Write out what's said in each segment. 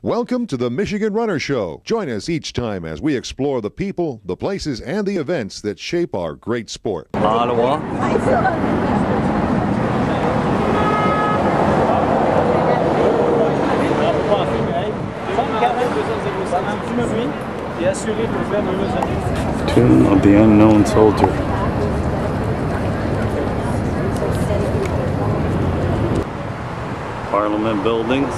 Welcome to the Michigan Runner Show. Join us each time as we explore the people, the places, and the events that shape our great sport. Ottawa. Tomb of the Unknown Soldier. Parliament buildings.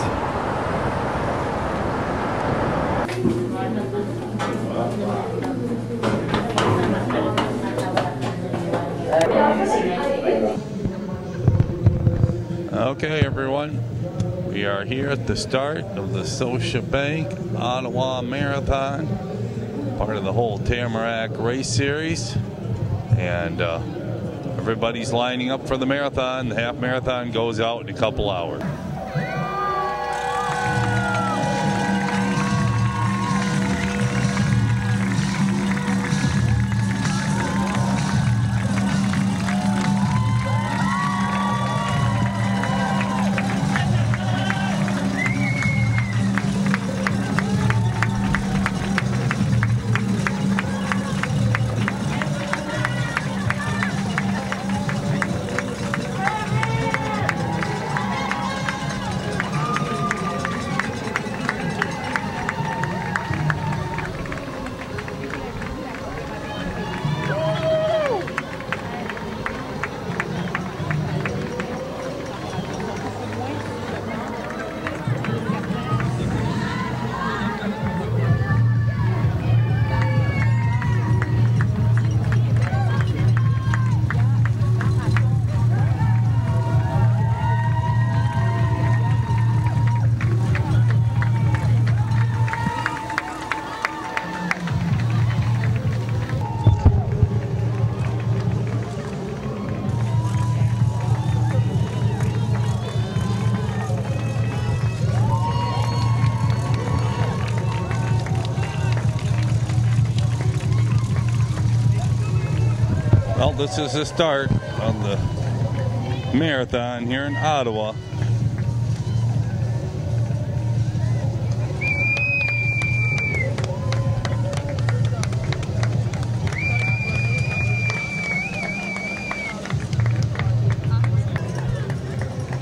Okay, everyone, we are here at the start of the Scotiabank Ottawa Marathon, part of the whole Tamarack race series, and everybody's lining up for the marathon. The half marathon goes out in a couple hours. Well, this is the start of the marathon here in Ottawa.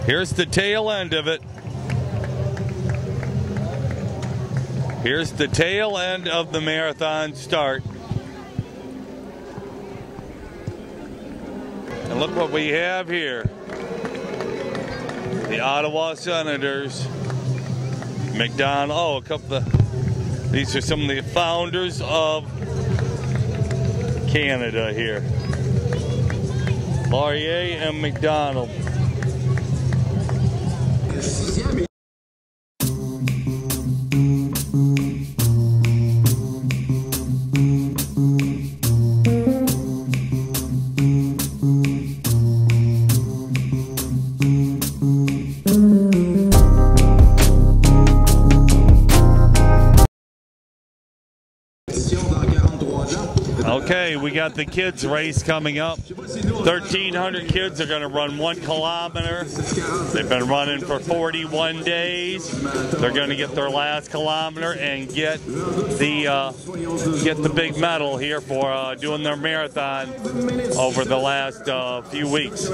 Here's the tail end of it. Here's the tail end of the marathon start. And look what we have here. The Ottawa Senators. McDonald. Oh, a couple of, these are some of the founders of Canada here. Laurier and McDonald. Okay, we got the kids race coming up. 1,300 kids are going to run 1 kilometer. They've been running for 41 days. They're going to get their last kilometer and get the big medal here for doing their marathon over the last few weeks.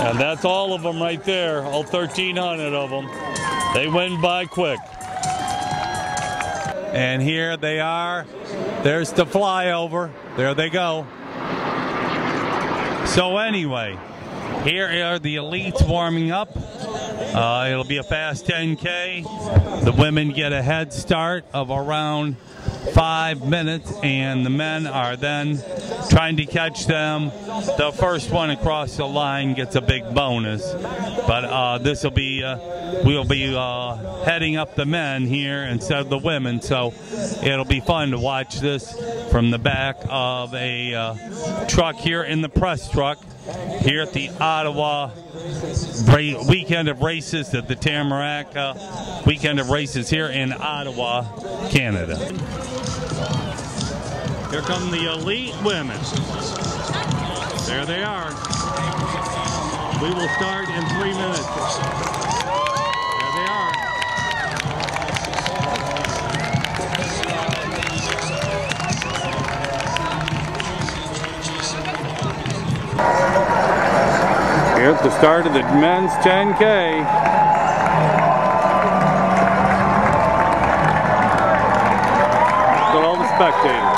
And that's all of them right there, all 1,300 of them. They went by quick. And here they are. There's the flyover. There they go. So anyway, here are the elites warming up. It'll be a fast 10K. The women get a head start of around 5 minutes, and the men are then trying to catch them. The first one across the line gets a big bonus. But this will be, we'll be heading up the men here instead of the women. So it'll be fun to watch this from the back of a truck here in the press truck here at the Ottawa weekend of races, at the Tamarack weekend of races here in Ottawa, Canada. Here come the elite women. There they are. We will start in 3 minutes. There they are. Here at the start of the men's 10K. Got all the spectators.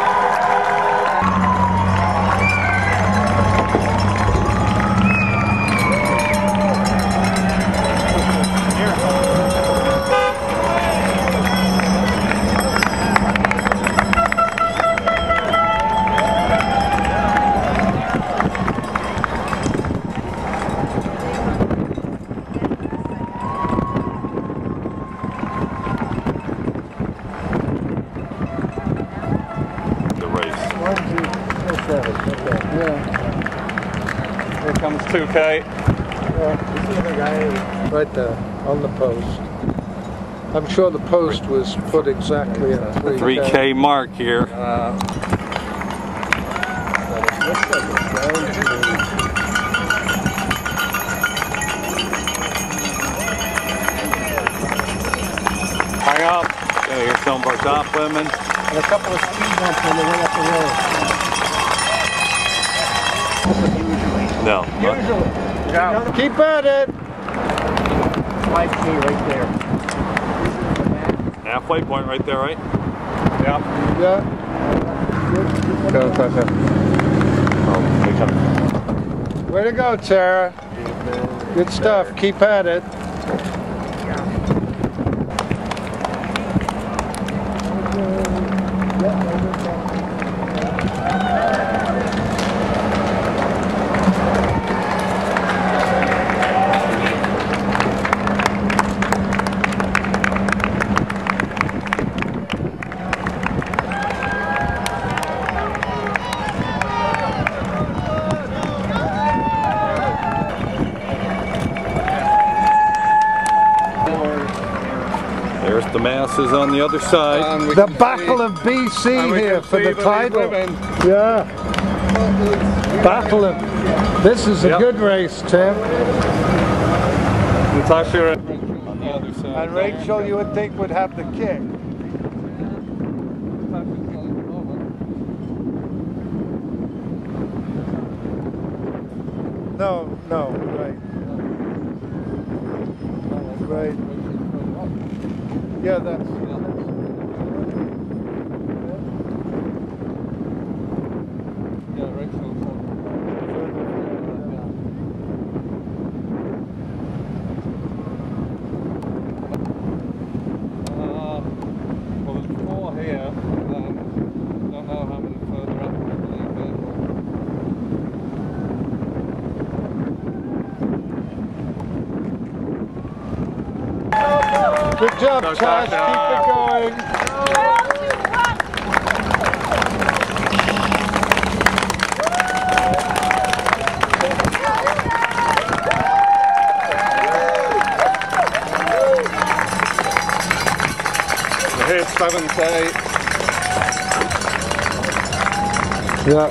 Here comes 2K. You see the guy right there on the post. I'm sure the post was put exactly at 3K mark here. Hang up. Okay, here's some of our top women. And a couple of speed bumps on the way up the road. No. Usually. Yeah. Keep at it. 5K right there. Halfway point right there, right? Yep. Yeah. Way to go, Tara. Good stuff. Keep at it. There's the masses on the other side. The Battle of BC here for the title. Yeah. Battle of. This is a good race, Tim. Natasha on the other side. And Rachel, you would think, would have the kick. No, no, right. Right. Yeah, that's. Yeah, Rachel. Well, there's 4 here, and then I don't know how many further up. Good job, Tash. Keep it going. Here's 7K. Yeah.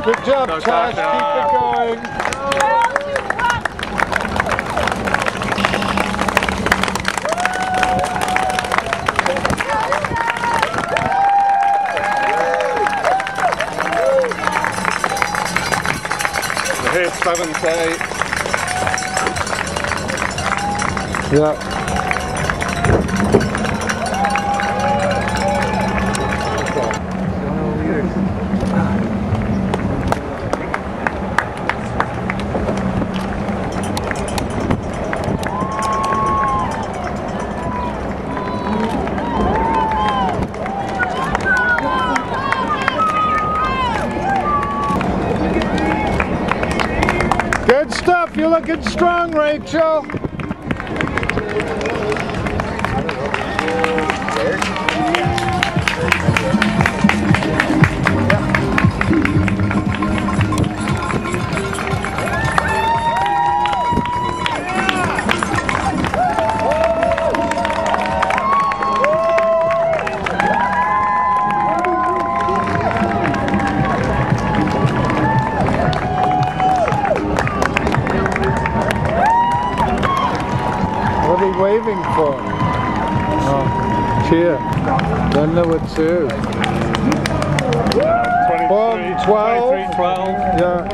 Good job, Tash. Keep it going. Okay. Yeah. Good stuff. You're looking strong, Rachel. What are you waving for? Oh, cheer. Don't know what to. 23, 12. 23, 12. Yeah.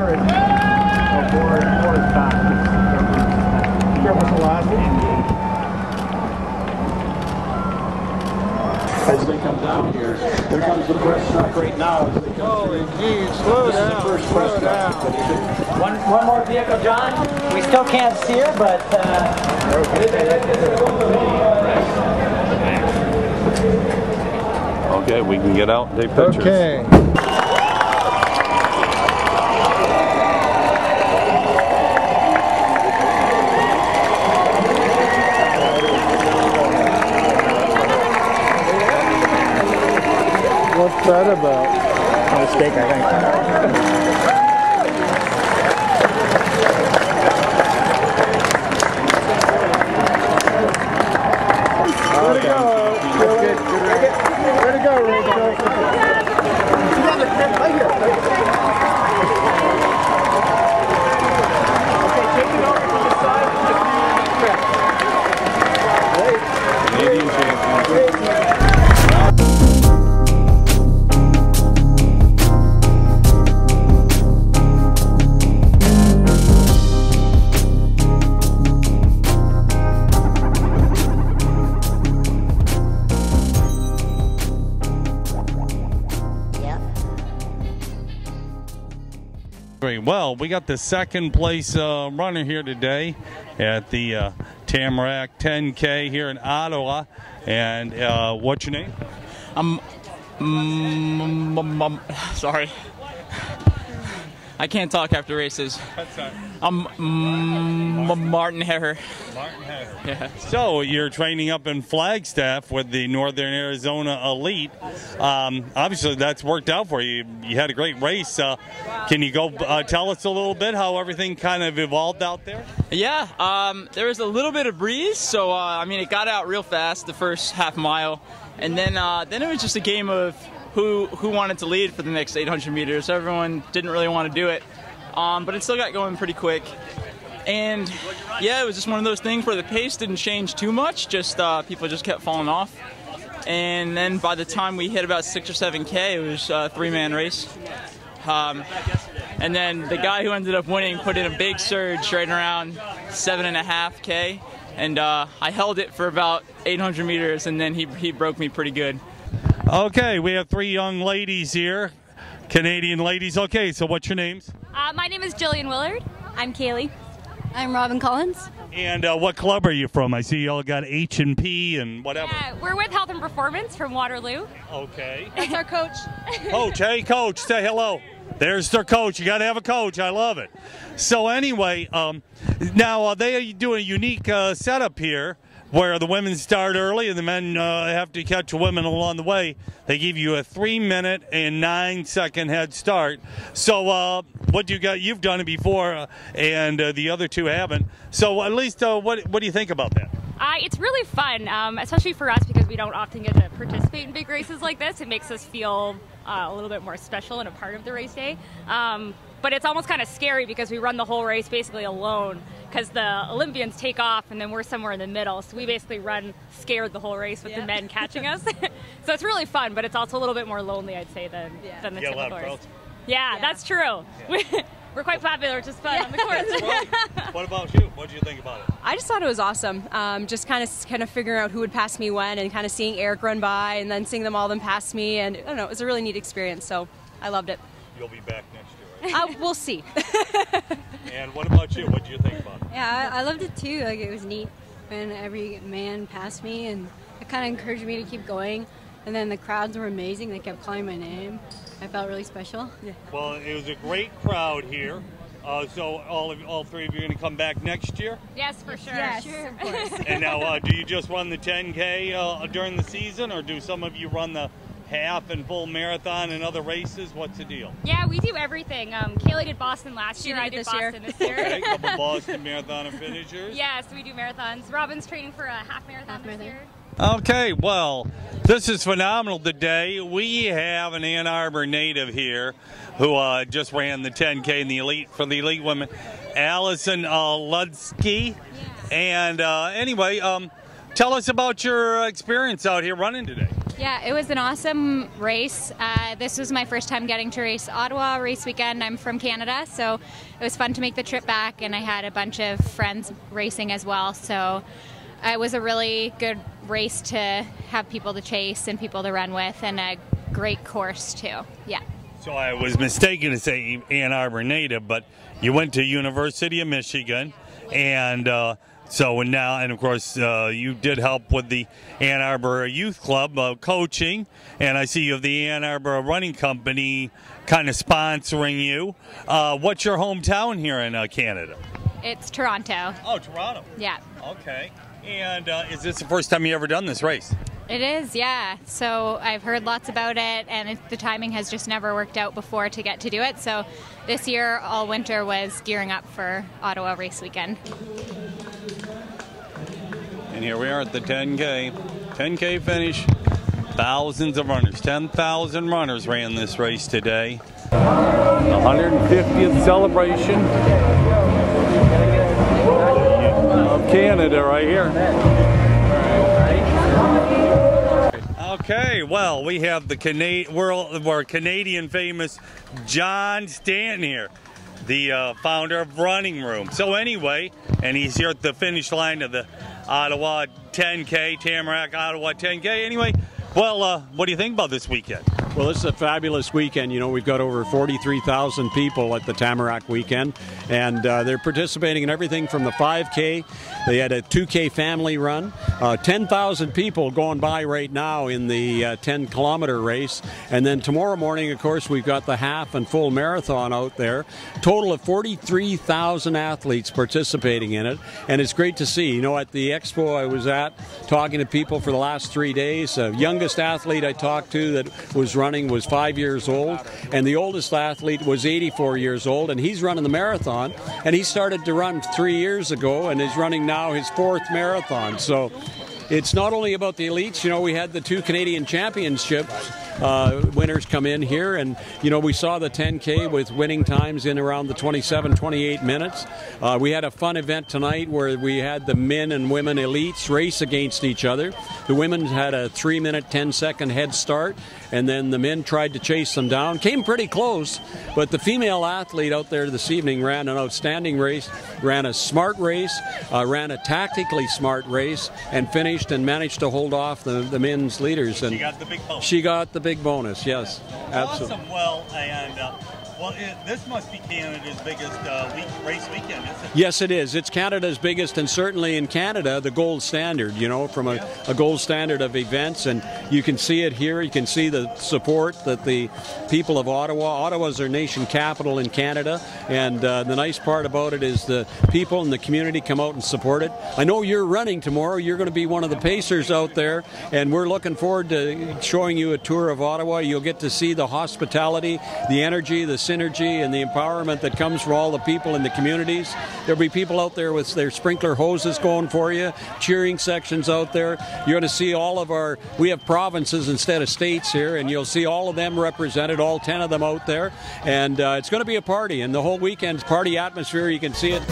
As they come down here, there comes the press truck right now. As they come Holy through. geez, slow This is the down, first slow press truck. down. One more vehicle, John. We still can't see her, but Okay, we can get out and take pictures. Okay. What's that about? a mistake, I think. Way to go. Good. Way to go, Rachel. Canadian champion. Well, we got the second place runner here today at the Tamarack 10K here in Ottawa. And what's your name? Sorry. I can't talk after races. I'm Martin Hare. Martin Hare. Yeah. So you're training up in Flagstaff with the Northern Arizona Elite. Obviously, that's worked out for you. You had a great race. Can you go tell us a little bit how everything kind of evolved out there? Yeah. There was a little bit of breeze, so I mean, it got out real fast the first half mile, and then it was just a game of who wanted to lead for the next 800 meters. Everyone didn't really want to do it, but it still got going pretty quick. And yeah, it was just one of those things where the pace didn't change too much, just people just kept falling off. And then by the time we hit about 6 or 7K, it was a three-man race. And then the guy who ended up winning put in a big surge right around 7.5K, and I held it for about 800 meters, and then he broke me pretty good. Okay, we have three young ladies here, Canadian ladies. Okay, so what's your names? My name is Jillian Willard. I'm Kaylee. I'm Robin Collins. And what club are you from? I see you all got H&P and whatever. Yeah, we're with Health and Performance from Waterloo. Okay. That's our coach. Coach, hey coach, say hello. There's their coach. You got to have a coach. I love it. So anyway, now they do a unique setup here where the women start early and the men have to catch women along the way. They give you a 3-minute and 9-second head start. So what you got? You've done it before, and the other two haven't. So at least what do you think about that? It's really fun, especially for us because we don't often get to participate in big races like this. It makes us feel a little bit more special and a part of the race day. But it's almost kind of scary because we run the whole race basically alone because the Olympians take off and then we're somewhere in the middle. So we basically run scared the whole race with the men catching us. So it's really fun, but it's also a little bit more lonely, I'd say, than the typical race. Yeah, that's true. we're quite popular, which is fun on the course. Right. What about you? What did you think about it? I just thought it was awesome. Just kind of figuring out who would pass me when, and kind of seeing Eric run by, and then seeing them all pass me, and I don't know, it was a really neat experience. So I loved it. You'll be back next year, right? We'll see. And what about you? What did you think about it? Yeah, I loved it too. Like, it was neat when every man passed me, and it kind of encouraged me to keep going. And then the crowds were amazing. They kept calling my name. I felt really special. Yeah. Well, it was a great crowd here. So all three of you are going to come back next year? Yes, for sure. Yes, sure, of course. And now, do you just run the 10K during the season, or do some of you run the half and full marathon and other races? What's the deal? Yeah, we do everything. Kaylee did Boston last year. I did Boston this year. Okay, a couple Boston marathon finishers. Yes, we do marathons. Robin's training for a half marathon this year. Okay, well, this is phenomenal today. We have an Ann Arbor native here who just ran the 10K in the elite for the elite women, Allison Ludsky. Yeah. And anyway, tell us about your experience out here running today. Yeah, it was an awesome race. This was my first time getting to race Ottawa race weekend. I'm from Canada, so it was fun to make the trip back, and I had a bunch of friends racing as well. So it was a really good race to have people to chase and people to run with, and a great course too. Yeah. So I was mistaken to say Ann Arbor native, but you went to University of Michigan, and and of course you did help with the Ann Arbor Youth Club coaching, and I see you have the Ann Arbor Running Company kind of sponsoring you. What's your hometown here in Canada? It's Toronto. Oh, Toronto. Yeah. Okay. And is this the first time you ever done this race? It is, yeah. So I've heard lots about it, and the timing has just never worked out before to get to do it. So this year, all winter, was gearing up for Ottawa race weekend. And here we are at the 10K. 10K finish. Thousands of runners. 10,000 runners ran this race today. The 150th celebration of Canada right here. Okay, well, we have the Canadian famous John Stanton here, the founder of Running Room. So anyway, and he's here at the finish line of the Ottawa 10K, Tamarack Ottawa 10K. Anyway, well, what do you think about this weekend? Well, this is a fabulous weekend. You know, we've got over 43,000 people at the Tamarack weekend, and they're participating in everything from the 5K. They had a 2K family run. 10,000 people going by right now in the 10-kilometer race. And then tomorrow morning, of course, we've got the half and full marathon out there. Total of 43,000 athletes participating in it, and it's great to see. You know, at the expo I was at, talking to people for the last 3 days, the youngest athlete I talked to that was running was 5 years old, and the oldest athlete was 84 years old, and he's running the marathon, and he started to run 3 years ago and is running now his 4th marathon. So it's not only about the elites. You know, we had the 2 Canadian championships winners come in here, and you know, we saw the 10K with winning times in around the 27-28 minutes. We had a fun event tonight where we had the men and women elites race against each other. The women had a 3-minute 10-second head start, and then the men tried to chase them down. Came pretty close, but the female athlete out there this evening ran an outstanding race, ran a smart race, ran a tactically smart race, and finished and managed to hold off the men's leaders. And she got the big bonus. She got the big bonus, yes. Absolutely. Awesome. Well, and this must be Canada's biggest race weekend, isn't it? Yes, it is. It's Canada's biggest, and certainly in Canada, the gold standard, you know, from a gold standard of events. And you can see it here. You can see the support that the people of Ottawa's our nation capital in Canada. And the nice part about it is the people in the community come out and support it. I know you're running tomorrow. You're going to be one of the pacers out there, and we're looking forward to showing you a tour of Ottawa. You'll get to see the hospitality, the energy, the synergy, and the empowerment that comes from all the people in the communities. There'll be people out there with their sprinkler hoses going for you, cheering sections out there. You're going to see all of we have provinces instead of states here, and you'll see all of them represented, all 10 of them out there. And it's going to be a party, and the whole weekend's party atmosphere. You can see it